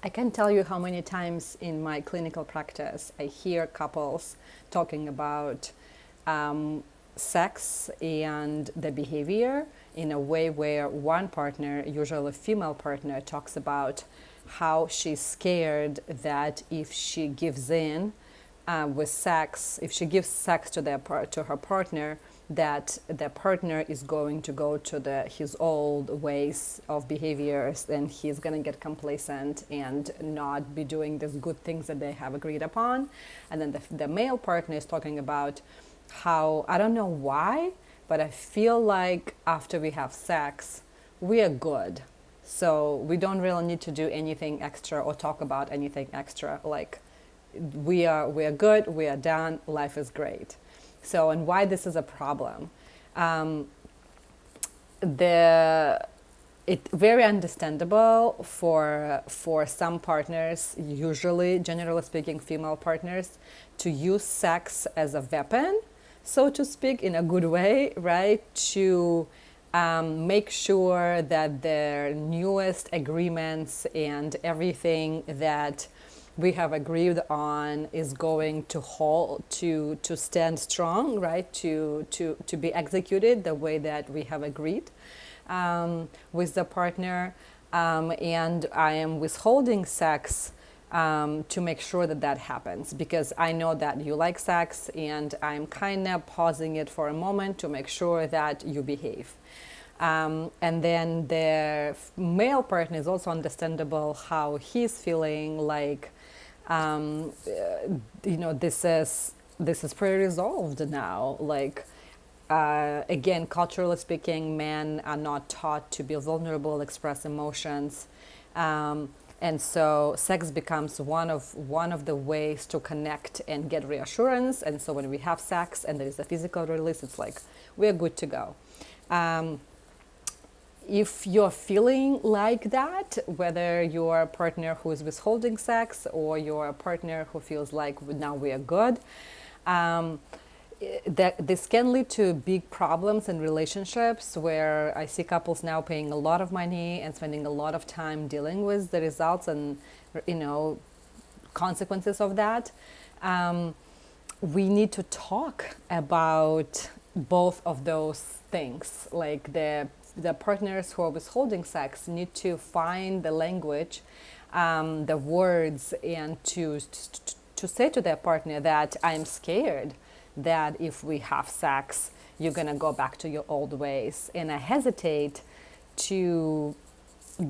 I can't tell you how many times in my clinical practice I hear couples talking about sex and the behavior in a way where one partner, usually a female partner, talks about how she's scared that if she gives in with sex, if she gives sex to her partner, that the partner is going to go to his old ways of behaviors, and he's going to get complacent and not be doing these good things that they have agreed upon. And then the male partner is talking about how, I don't know why, but I feel like after we have sex, we are good. So we don't really need to do anything extra or talk about anything extra. Like we are good, we are done, life is great. So, and why this is a problem. It's very understandable for some partners, usually, generally speaking, female partners, to use sex as a weapon, so to speak, in a good way, right? To make sure that their newest agreements and everything that we have agreed on is going to hold, to stand strong, right? To be executed the way that we have agreed with the partner. And I am withholding sex to make sure that that happens, because I know that you like sex and I'm kind of pausing it for a moment to make sure that you behave. And then the male partner is also understandable how he's feeling like, this is pretty resolved now. Like, again, culturally speaking, men are not taught to be vulnerable, express emotions, and so sex becomes one of the ways to connect and get reassurance. And so when we have sex and there is a physical release, it's like we're good to go. If you're feeling like that, whether you're a partner who is withholding sex or you're a partner who feels like now we are good, this can lead to big problems in relationships, where I see couples now paying a lot of money and spending a lot of time dealing with the results and consequences of that. We need to talk about both of those things. Like the partners who are withholding sex need to find the language, the words, and to say to their partner that I'm scared that if we have sex, you're gonna go back to your old ways. And I hesitate to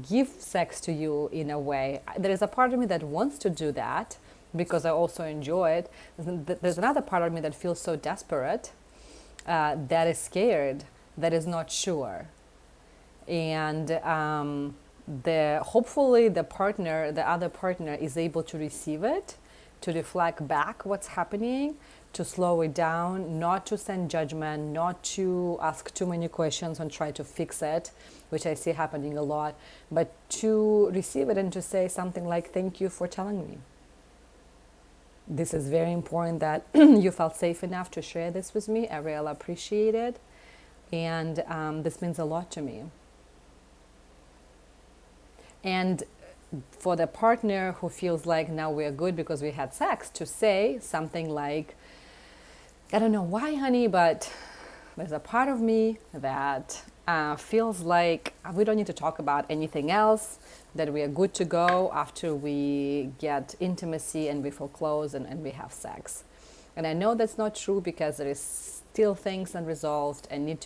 give sex to you in a way. There is a part of me that wants to do that because I also enjoy it. There's another part of me that feels so desperate, that is scared, that is not sure. And hopefully the other partner is able to receive it, to reflect back what's happening, to slow it down, not to send judgment, not to ask too many questions and try to fix it, which I see happening a lot, but to receive it and to say something like, thank you for telling me. This is very important that you felt safe enough to share this with me. I really appreciate it. And this means a lot to me. And for the partner who feels like now we're good because we had sex, to say something like, I don't know why, honey, but there's a part of me that feels like we don't need to talk about anything else, that we are good to go after we get intimacy and we feel close and we have sex. And I know that's not true because there is still things unresolved and need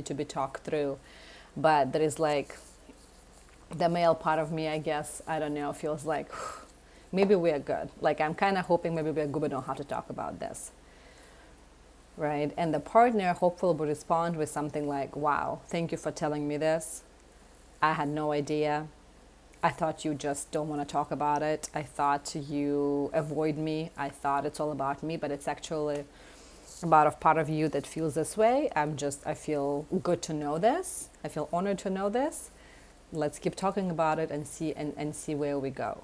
to be talked through. But there is like the male part of me, I guess, I don't know, feels like maybe we are good. Like I'm kind of hoping maybe we are good, we don't have to talk about this. Right? And the partner hopefully will respond with something like, wow, thank you for telling me this. I had no idea. I thought you just don't want to talk about it. I thought you avoid me. I thought it's all about me, but it's actually about a part of you that feels this way. I feel good to know this. I feel honored to know this. Let's keep talking about it and see where we go.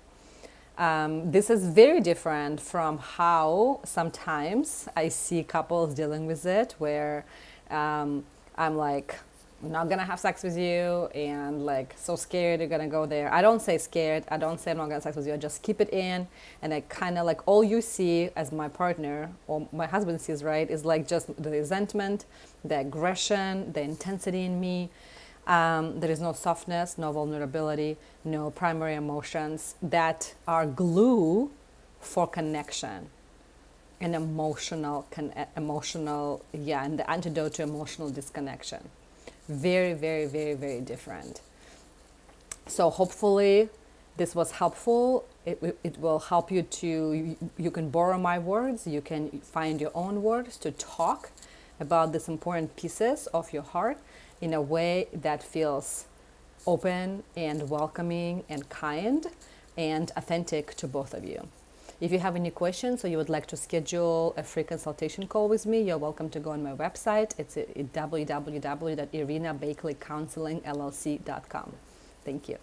This is very different from how sometimes I see couples dealing with it, where I'm like, I'm not gonna have sex with you, and like so scared you're gonna go there. I don't say scared. I don't say I'm not gonna have sex with you. I just keep it in, and I kind of like all you see as my partner or my husband sees, right, is like just the resentment, the aggression, the intensity in me. There is no softness, no vulnerability, no primary emotions that are glue for connection and emotional, yeah, and the antidote to emotional disconnection. Very, very, very, very different. So hopefully this was helpful. It will help you to, you can borrow my words, you can find your own words to talk about these important pieces of your heart in a way that feels open and welcoming and kind and authentic to both of you. If you have any questions or you would like to schedule a free consultation call with me, you're welcome to go on my website. It's at www.irenabakleycounselingllc.com. Thank you.